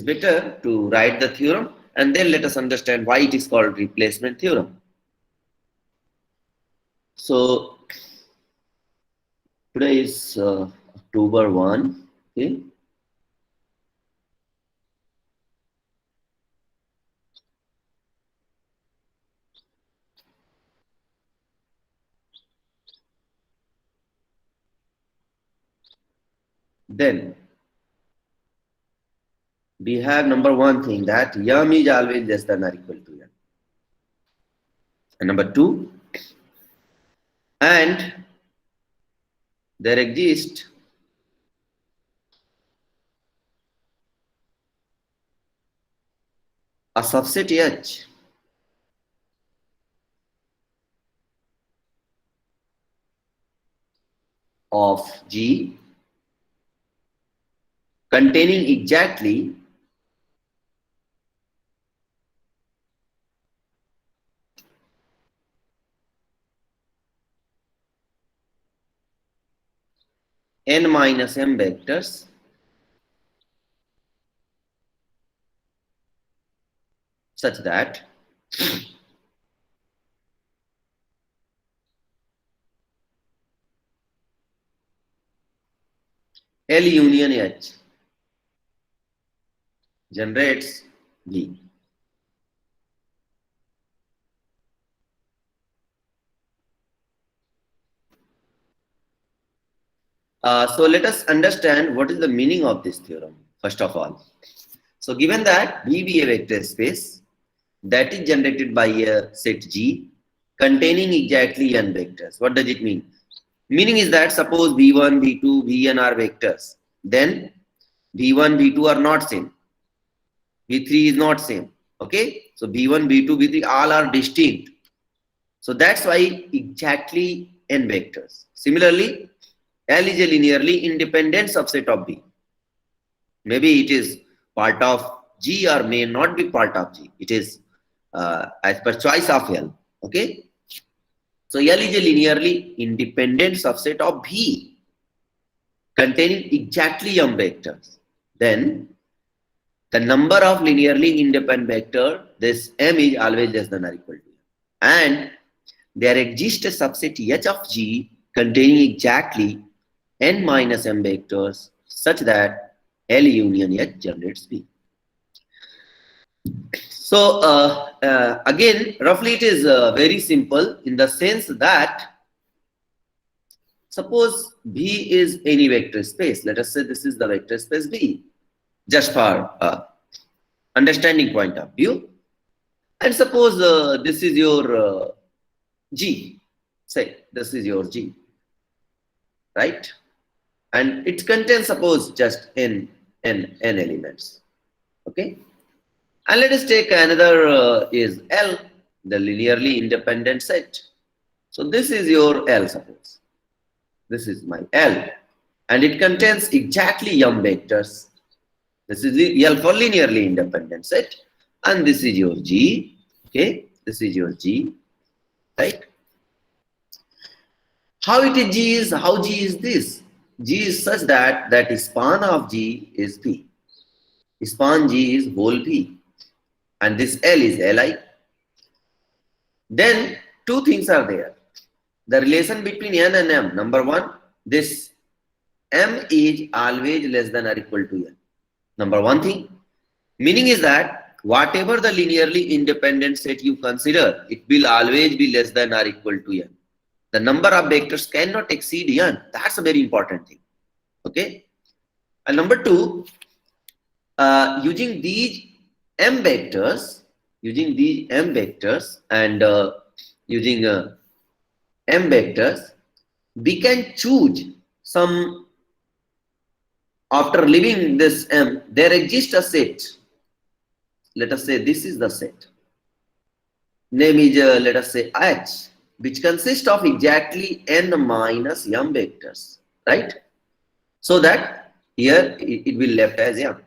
is better to write the theorem and then let us understand why it is called replacement theorem. So today is October 1. Okay. Then we have number one thing that m is always less than or equal to n. And number two, and there exists a subset H of G containing exactly n minus m vectors such that L union H generates V. So let us understand what is the meaning of this theorem first of all. So given that V be a vector space that is generated by a set G containing exactly n vectors. What does it mean? Meaning is that suppose V1, V2, Vn are vectors, then V1, V2 are not same. V3 is not same. Okay, so V1, V2, V3 all are distinct. So that's why exactly n vectors. Similarly, L is a linearly independent subset of V. Maybe it is part of G or may not be part of G. It is as per choice of L. Okay. So L is a linearly independent subset of V containing exactly m vectors. Then the number of linearly independent vector, this m is always less than or equal to m. And there exists a subset H of G containing exactly n minus m vectors such that L union H generates V. So again, roughly it is very simple in the sense that suppose V is any vector space. Let us say this is the vector space V, just for understanding point of view. And suppose this is your G. Say this is your G, right? And it contains suppose just n elements. Okay. And let us take another is L, the linearly independent set. So this is your L, suppose. This is my L. And it contains exactly m vectors. This is the L for linearly independent set. And this is your G. Okay. This is your G. Right. How it is G is, how G is this? G is such that span of G is P. Span G is whole P. And this L is Li. Then two things are there. The relation between n and m. Number one, this m is always less than or equal to n. Number one thing. Meaning is that whatever the linearly independent set you consider, it will always be less than or equal to n. The number of vectors cannot exceed n. That's a very important thing. Okay. And number two, using these m vectors, and using m vectors, we can choose some. After leaving this m, there exists a set. Let us say this is the set. Name is let us say H, which consists of exactly n minus m vectors, right? So that here it will left as m.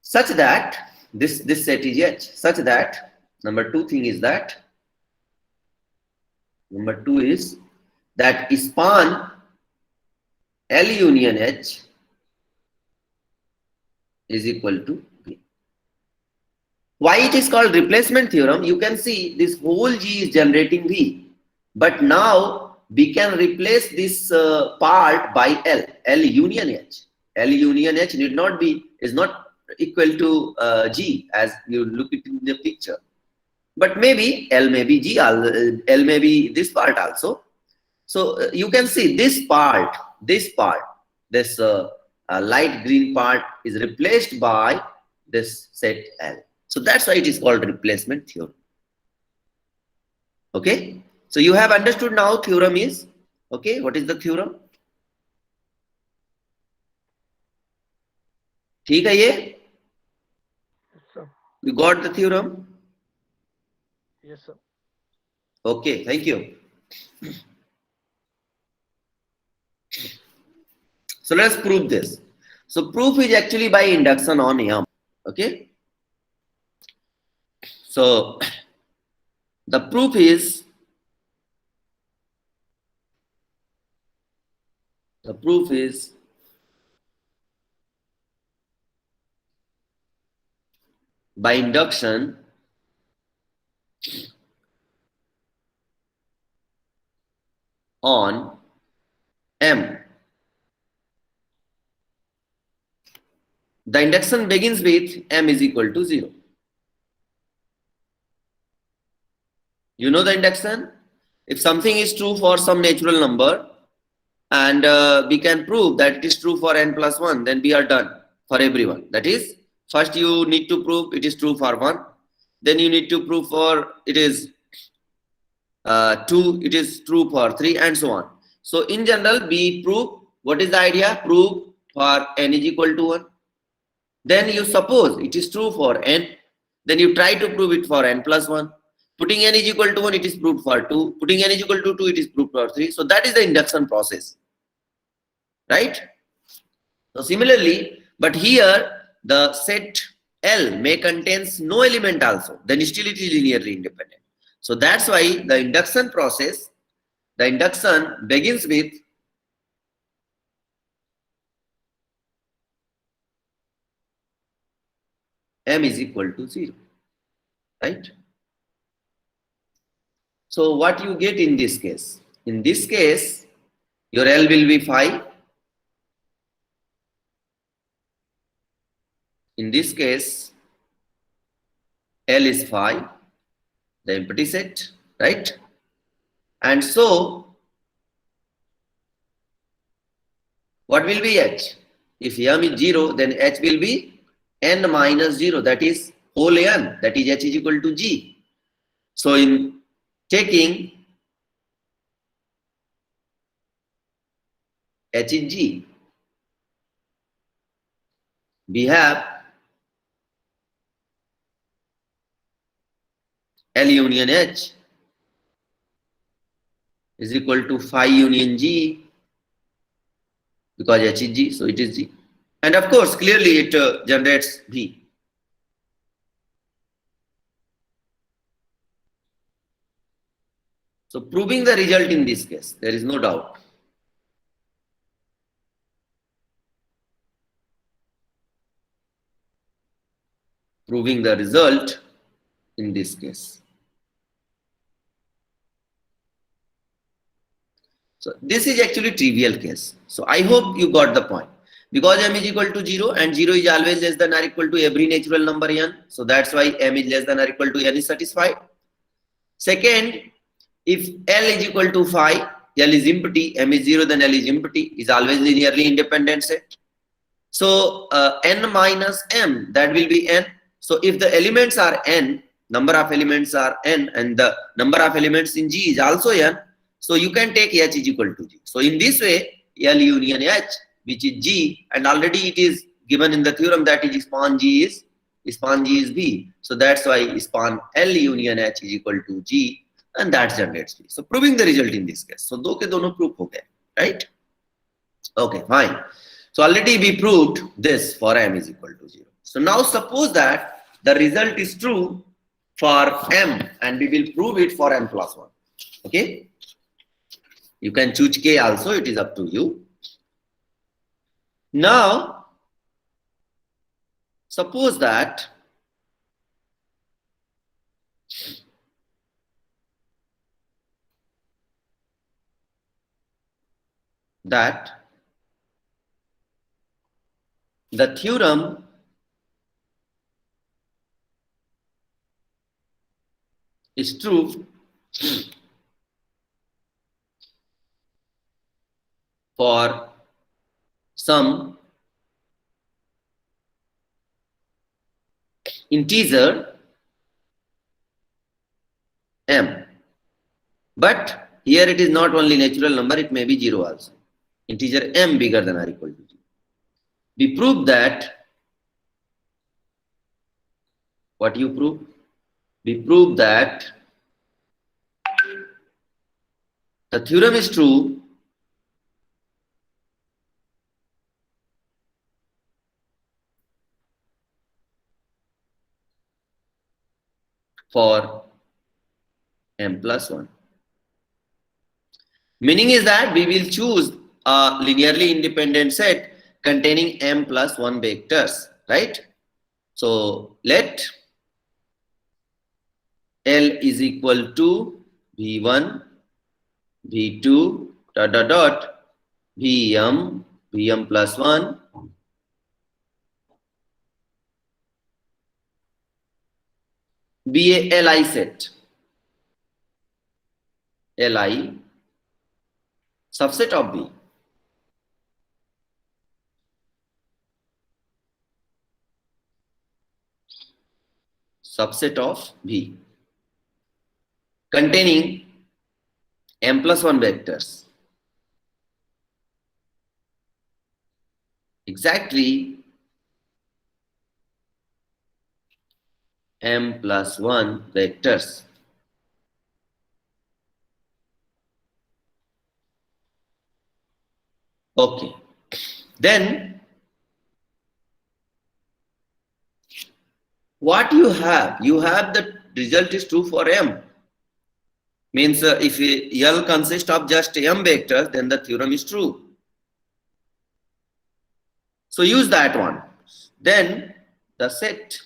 Such that this set is H. Such that number two thing is that span L union H is equal to B. Why it is called replacement theorem? You can see this whole G is generating V, but now we can replace this part by L. L union H. L union H need not be, is not equal to G as you look it in the picture, but maybe L may be G, L may be this part also. So you can see this part, this light green part is replaced by this set L. So that's why it is called replacement theorem. Okay. So you have understood now theorem is, okay, what is the theorem? ठीक है ये? Yes, sir. You got the theorem? Yes, sir. Okay, thank you. So let's prove this. So proof is actually by induction on M. Okay. So the proof is by induction on M. The induction begins with M is equal to 0. You know the induction? If something is true for some natural number and we can prove that it is true for n plus 1, then we are done for everyone. That is, first you need to prove it is true for 1, then you need to prove for it is 2, it is true for 3, and so on. So in general, we prove, what is the idea? Prove for n is equal to 1. Then you suppose it is true for n, then you try to prove it for n plus 1. Putting n is equal to 1, it is proved for 2. Putting n is equal to 2, it is proved for 3. So that is the induction process. Right? So similarly, but here the set L may contains no element also, then still it is linearly independent. So that's why the induction process, the induction begins with M is equal to 0. Right? So what you get in this case? In this case, your L will be 5. In this case, L is 5, the empty set, right? And so, what will be H? If M is 0, then H will be n minus 0, that is whole n, that is H is equal to G. So in taking H is G, we have L union H is equal to phi union G, because H is G, so it is G. And of course, clearly it generates V. So proving the result in this case, there is no doubt. Proving the result in this case. So this is actually trivial case. So I hope you got the point. Because M is equal to 0 and 0 is always less than or equal to every natural number n. So that's why M is less than or equal to n is satisfied. Second, if L is equal to phi, L is empty, M is 0, then L is empty, is always linearly independent set. So n minus M, that will be n. So if the elements are n, number of elements are n, and the number of elements in G is also n, so you can take H is equal to G. So in this way, L union H, which is G, and already it is given in the theorem that is span G is B. So that's why span L union H is equal to G, and that generates B. So proving the result in this case. So दो के दोनों proof हो गए, right? Okay, fine. So already we proved this for M is equal to 0. So now suppose that the result is true for M, and we will prove it for M plus 1. Okay? You can choose K also, it is up to you. Now, suppose that the theorem is true for some integer m. But here it is not only natural number, it may be 0 also. Integer m bigger than or equal to 0. We prove that. What you prove? We prove that the theorem is true for m plus 1. Meaning is that we will choose a linearly independent set containing m plus 1 vectors, right? So let L is equal to V1, V2, Vm plus 1, be a Li set. Li subset of B. Subset of V containing m plus 1 vectors. Exactly m plus 1 vectors. Okay. Then what you have? You have the result is true for m. Means if L consists of just m vectors, then the theorem is true. So use that one. Then the set,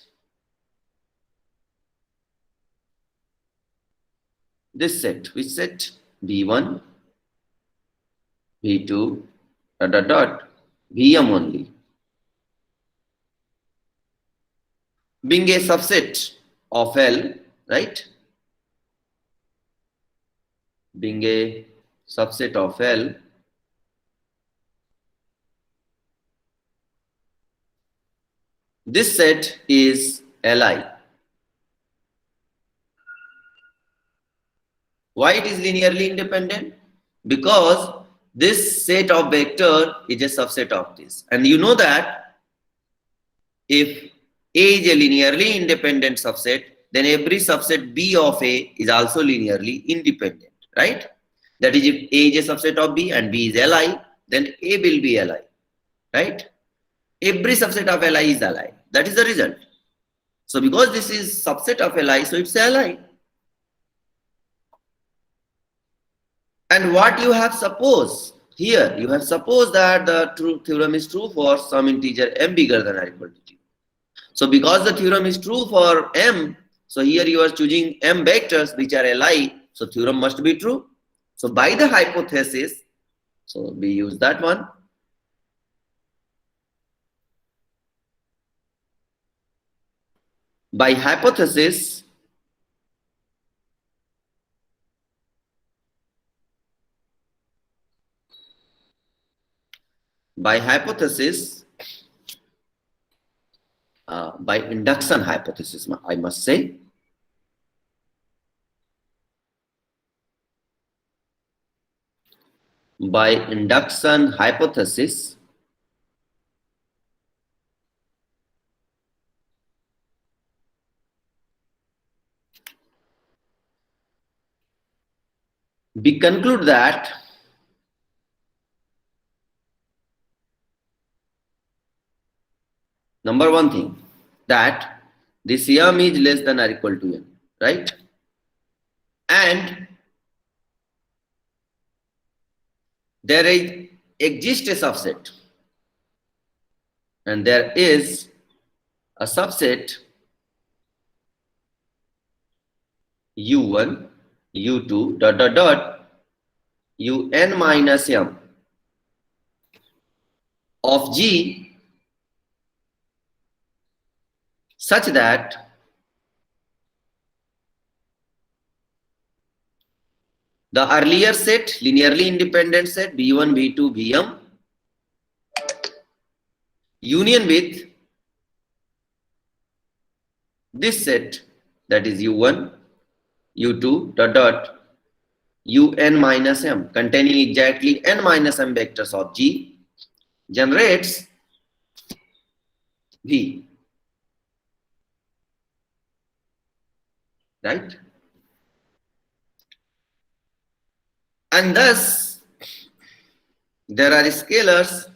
this set, which set? V1, V2, Vm only. Being a subset of L, right? Being a subset of L, this set is Li. Why it is linearly independent? Because this set of vector is a subset of this. And you know that if A is a linearly independent subset, then every subset B of A is also linearly independent, right? That is, if A is a subset of B and B is Li, then A will be Li, right? Every subset of Li is Li. That is the result. So because this is subset of Li, so it's Li. And what you have supposed here, you have supposed that the true theorem is true for some integer m bigger than or equal to 0. So because the theorem is true for m, so here you are choosing m vectors which are Li, so theorem must be true. So by the hypothesis, so we use that one. By hypothesis, by induction hypothesis, I must say, by induction hypothesis, we conclude that number one thing, that this m is less than or equal to n, right? And there exists a subset, and there is a subset U1, U2 dot dot dot Un minus M of G such that the earlier set, linearly independent set B1, B2, Bm union with this set, that is U1, U2 dot dot Un minus M containing exactly n minus m vectors of G generates V, right? And thus there are scalars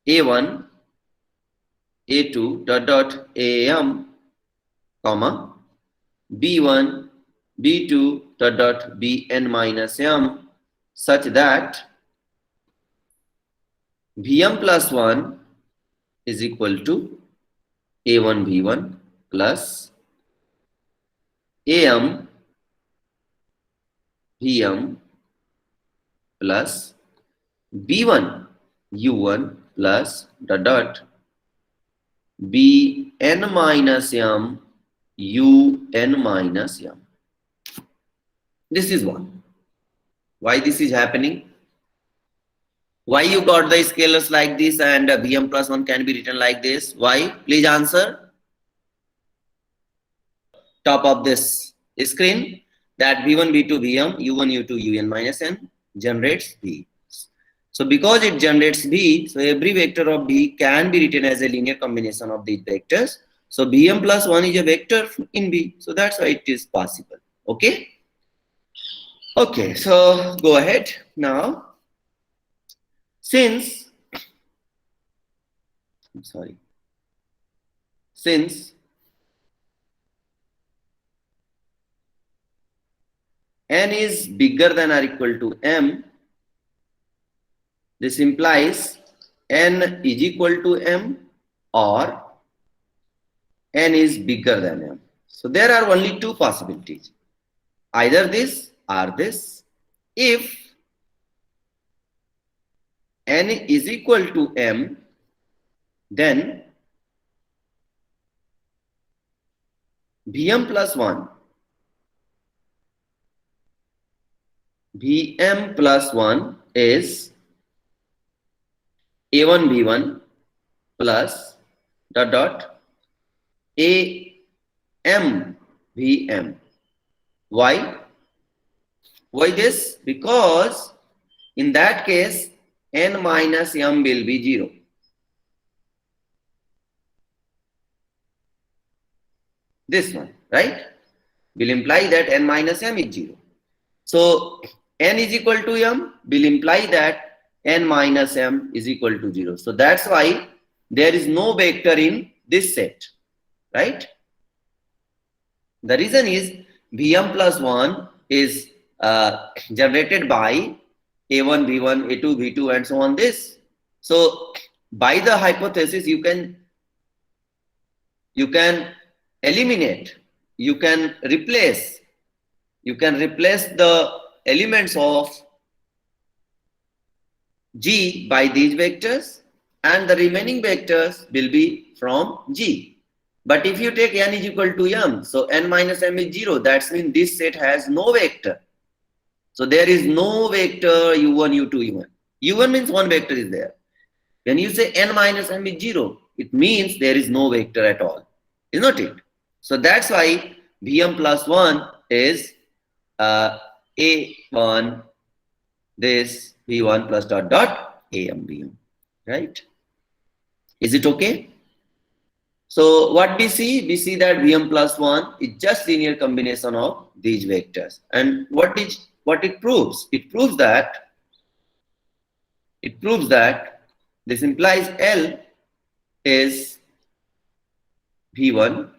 A1, A2 dot dot AM, comma B1, B2 dot dot Bn minus M such that Vm plus 1 is equal to A1 V1 plus Am Vm plus B1 U1 plus dot dot Bn minus M Un minus M. This is one. Why this is happening? Why you got the scalars like this and Vm plus 1 can be written like this? Why? Please answer. Top of this screen, that V1, V2, Vm, U1, U2, Un minus n generates V. So because it generates V, so every vector of V can be written as a linear combination of these vectors. So Vm plus 1 is a vector in V. So that's why it is possible. Okay? Okay, so go ahead now. Since n is bigger than or equal to m, this implies n is equal to m or n is bigger than m. So there are only two possibilities, either this or this. If n is equal to m, then Vm plus 1 is A1 V1 plus dot dot AM Vm. Why? Why this? Because in that case n minus m will be 0. This one, right, will imply that n minus m is 0. So n is equal to m will imply that n minus m is equal to 0. So that's why there is no vector in this set, right? The reason is Vm plus 1 is generated by A1, V1, A2, V2 and so on this. So by the hypothesis you can eliminate, you can replace the elements of G by these vectors and the remaining vectors will be from G. But if you take n is equal to m, so n minus m is 0, that means this set has no vector. So there is no vector u1, u2, u1. u1 means one vector is there. When you say n minus m is 0, it means there is no vector at all, is not it? So that's why Vm plus 1 is A1, this V1 plus dot dot AM Vm, right? Is it okay? So what we see? We see that Vm plus 1 is just linear combination of these vectors. And what it proves? It proves that this implies L is V1,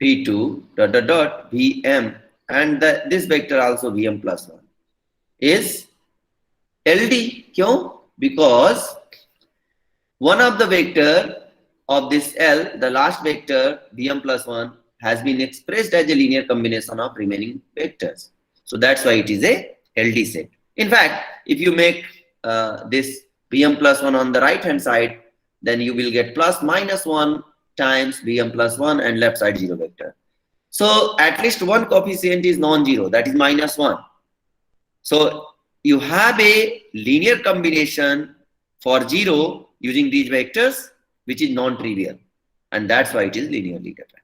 v2 dot dot dot vm, and this vector also vm plus 1 is LD. Kyun? Because one of the vector of this L, the last vector vm plus 1, has been expressed as a linear combination of remaining vectors. So that's why it is a LD set. In fact, if you make this vm plus 1 on the right hand side, then you will get plus minus 1 times vm plus 1 and left side 0 vector. So at least one coefficient is non-zero, that is minus 1. So you have a linear combination for 0 using these vectors, which is non-trivial, and that's why it is linearly dependent,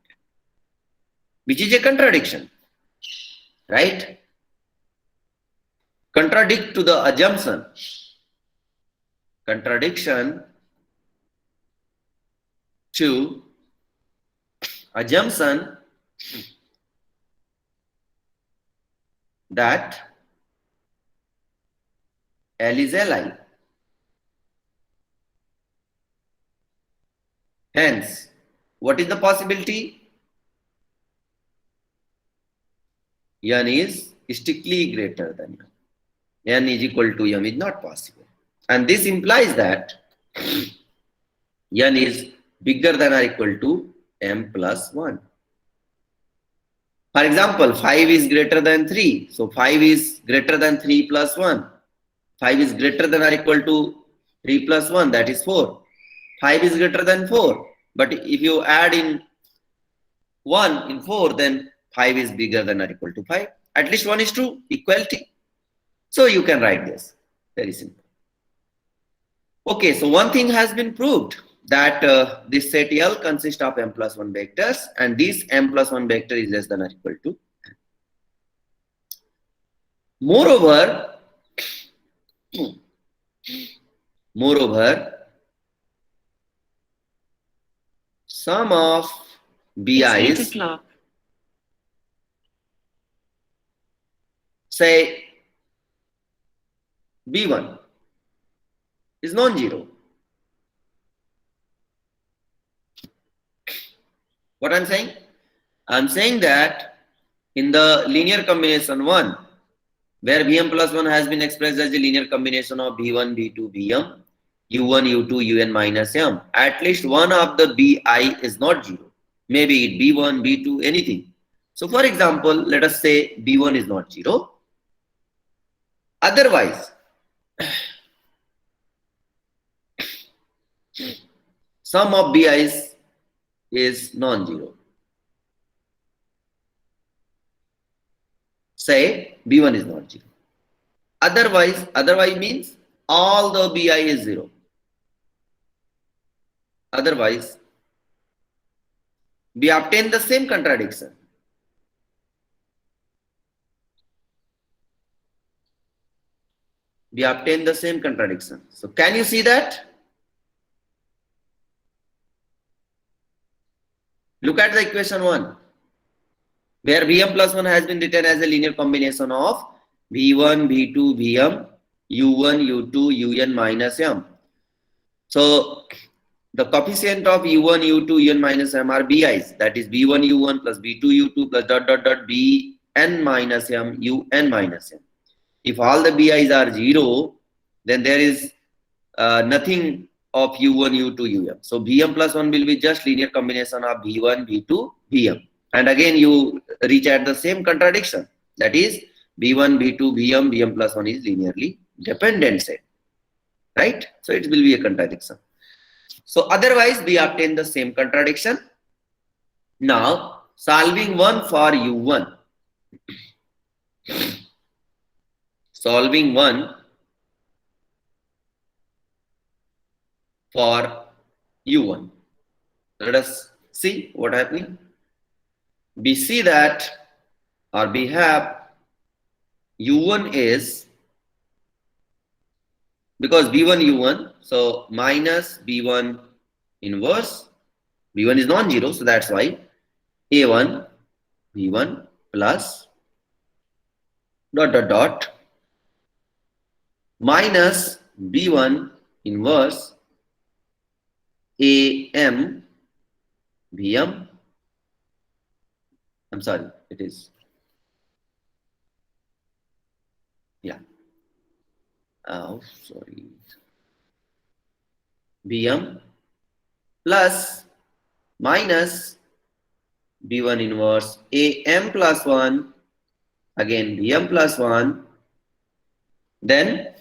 which is a contradiction, right? Contradict to the assumption. Contradiction to assumption that L is Li. Hence, what is the possibility? N is strictly greater than M. N is equal to M is not possible. And this implies that N is bigger than or equal to M plus 1. For example, 5 is greater than 3. So 5 is greater than 3 plus 1. 5 is greater than or equal to 3 plus 1, that is 4. 5 is greater than 4. But if you add in 1 in 4, then 5 is bigger than or equal to 5. At least one is true, equality. So you can write this. Very simple. Okay, so one thing has been proved, that this set L consists of m plus 1 vectors, and this m plus 1 vector is less than or equal to n. Moreover, sum of BIs, say B1 is non-zero. What I'm saying? I'm saying that in the linear combination 1, where Vm plus 1 has been expressed as a linear combination of V1, V2, Vm, U1, U2, Un minus M, at least one of the Bi is not 0. Maybe it B1, B2, anything. So for example, let us say B1 is not 0. Otherwise, sum of Bi's is non-zero. Say B1 is not 0. Otherwise means all the Bi is 0. Otherwise, we obtain the same contradiction. We obtain the same contradiction. So can you see that? Look at the equation 1, where Vm plus 1 has been written as a linear combination of V1, V2, Vm, U1, U2, Un minus M. So the coefficient of U1, U2, Un minus M are Bi's. That is V1, U1 plus V2, U2 plus dot dot dot Bn minus M, Un minus M. If all the Bi's are 0, then there is nothing of U1, U2, Um. So Vm plus 1 will be just linear combination of V1, V2, Vm. And again you reach at the same contradiction. That is V1, V2, Vm, Vm plus 1 is linearly dependent set. Right? So it will be a contradiction. So otherwise we obtain the same contradiction. Now solving one for U1. Solving one for U1. Let us see what happening. We see that, or we have U1 is, because B1 U1, so minus B1 inverse. B1 is non-zero, so that's why A1 B1 plus dot dot dot minus B1 inverse AM Vm I'm sorry, it is, yeah. Oh, sorry. Bm plus minus B1 inverse Am plus 1, again Bm plus 1, then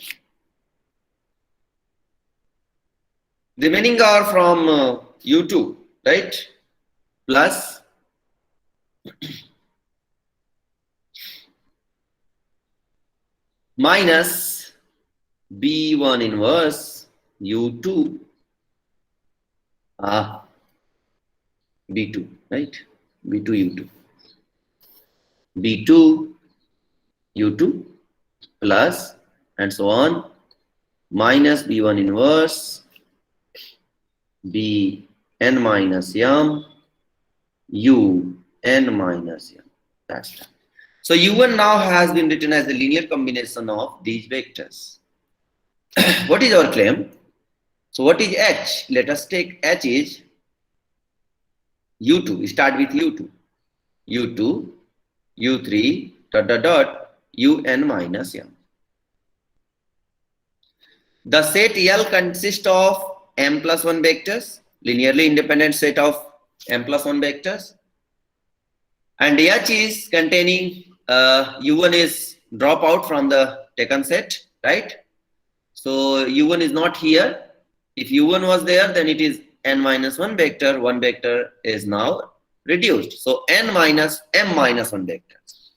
remaining are from U2, right? Plus minus B1 inverse U2, B2, right? B2 U2. B2 U2 plus and so on minus B1 inverse Bn minus m Un minus m. That's that. So U1 now has been written as the linear combination of these vectors. What is our claim? So what is H? Let us take H is U2. We start with U2. U2, U3, dot dot dot, Un minus m. The set L consists of m plus 1 vectors, linearly independent set of m plus 1 vectors, and H is containing U1 is drop out from the taken set, right? So U1 is not here. If U1 was there, then it is n minus 1 vector. One vector is now reduced. So n minus m minus 1 vector.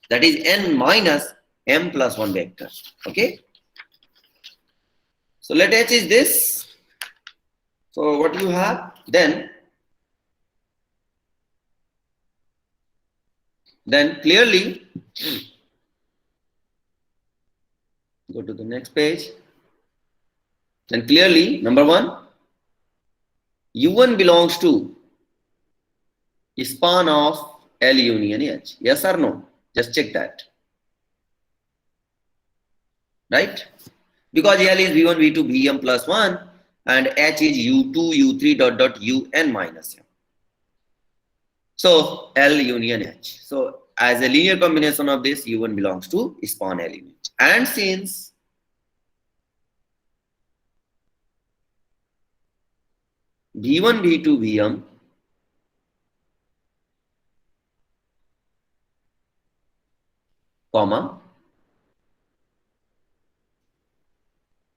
That is n minus m plus 1 vector. Okay. So let H is this. So what you have then clearly go to the next page. Then clearly, number one, U1 belongs to span of L union H. Yes or no? Just check that. Right? Because L is V1, V2, Vm plus 1 and H is U2, U3 dot dot Un minus m. So L union H. So as a linear combination of this, U1 belongs to span L union H. And since V1, V2, Vm comma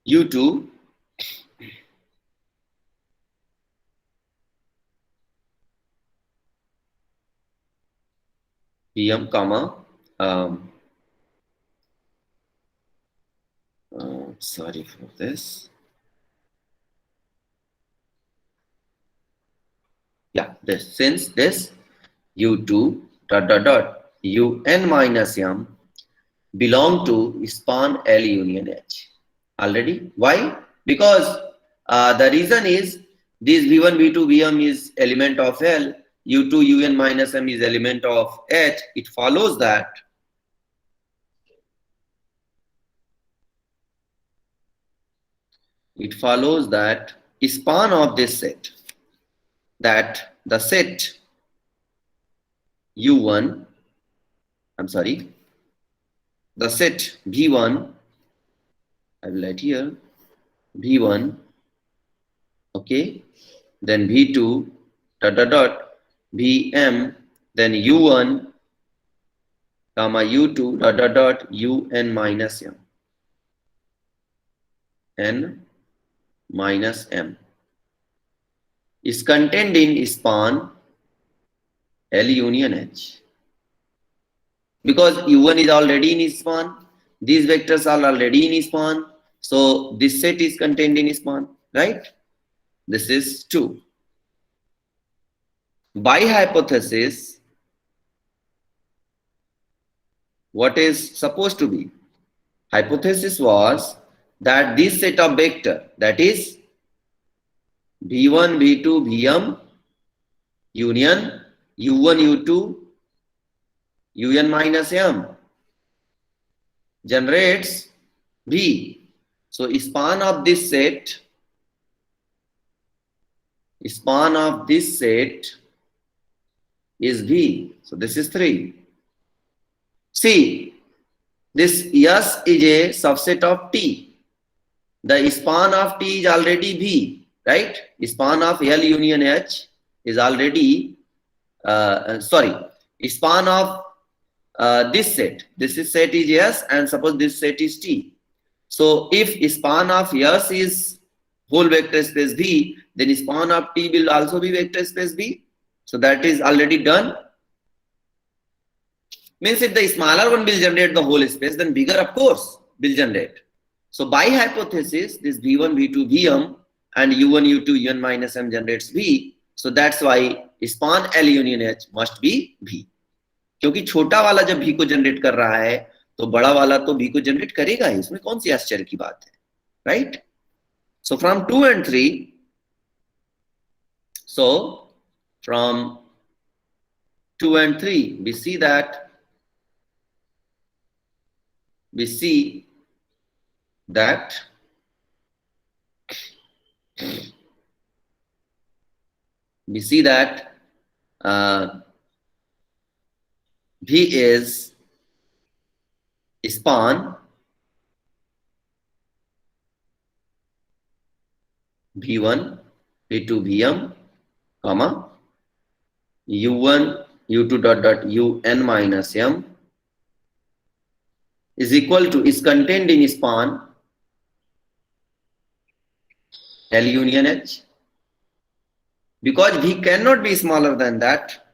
U2 Vm comma sorry for this. Yeah, this since this U2 dot dot dot Un minus m belong to span L union H. Already. Why? Because the reason is this V1, V2, Vm is element of L, U2, Un minus m is element of H. It follows that span of this set, that the set U1, I'm sorry, the set V1, I will write here V1, okay, then V2 dot dot dot Vm, then U1 comma U2 dot dot dot Un minus m, n minus m is contained in span L union H. Because U1 is already in span, these vectors are already in span, so this set is contained in span, right? This is 2. By hypothesis, what is supposed to be? Hypothesis was that this set of vector, that is V1, V2, Vm union U1, U2, Un minus m generates V. So span of this set is V. So this is 3. See, this S is a subset of T. The span of T is already V, right? Span of L union H is already, span of this set. This is set is S, and suppose this set is T. So if span of S is whole vector space V, then span of T will also be vector space V. So that is already done. Means if the smaller one will generate the whole space, then bigger of course will generate. So by hypothesis, this V1, V2, Vm and U1, U2, Un minus M generates V. So that's why span L union H must be V. क्योंकि छोटा वाला जब V को generate कर रहा है तो बड़ा वाला तो V को जनरेट करेगा ही, इसमें कौन सी आश्चर्य की बात है, right? So from 2 and 3, so from 2 and 3, we see that V is span V1, V2, Vm, comma U1, U2 dot dot Un minus M is equal to, is contained in span L union H. Because V cannot be smaller than that,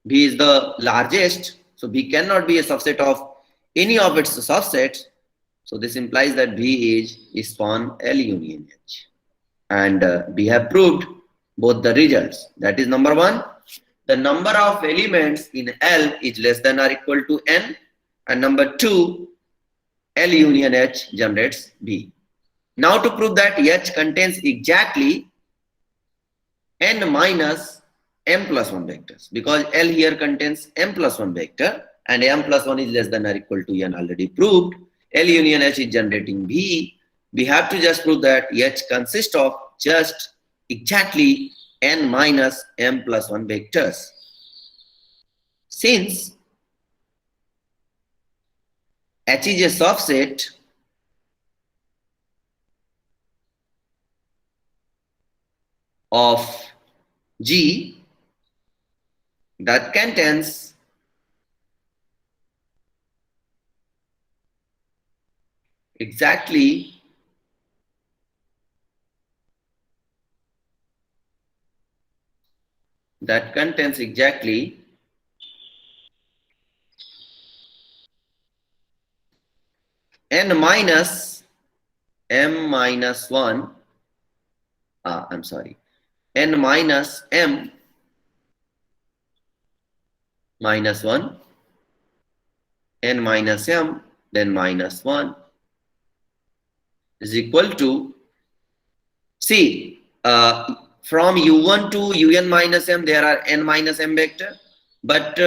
V is the largest, so V cannot be a subset of any of its subsets. So this implies that V is span L union H. And we have proved both the results. That is number 1, the number of elements in L is less than or equal to N. And number 2, L union H generates V. Now to prove that H contains exactly N minus M plus 1 vectors, because L here contains M plus 1 vector and M plus 1 is less than or equal to N, already proved. L union H is generating V. We have to just prove that H consists of just exactly N minus M plus 1 vectors. Since H is a subset of G that contains exactly N minus M minus 1, N minus M minus 1, N minus M, then minus 1 is equal to, see, from U1 to Un minus M, there are N minus M vector, but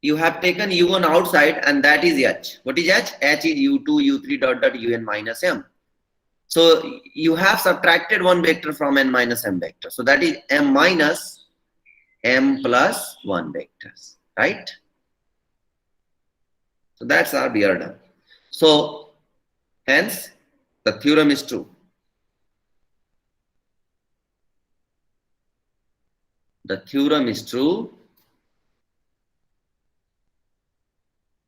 you have taken U1 outside and that is H. What is H? H is U2, U3 dot dot Un minus M. So you have subtracted one vector from N minus M vector. So that is M minus M plus 1 vectors, right? So that's our we are done. So hence the theorem is true. The theorem is true.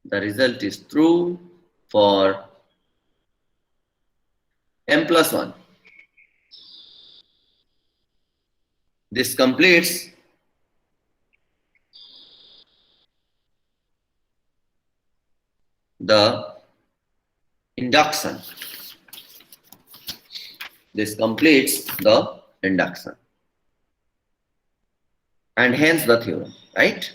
The result is true for M plus 1. This completes the induction. This completes the induction. And hence the theorem, right?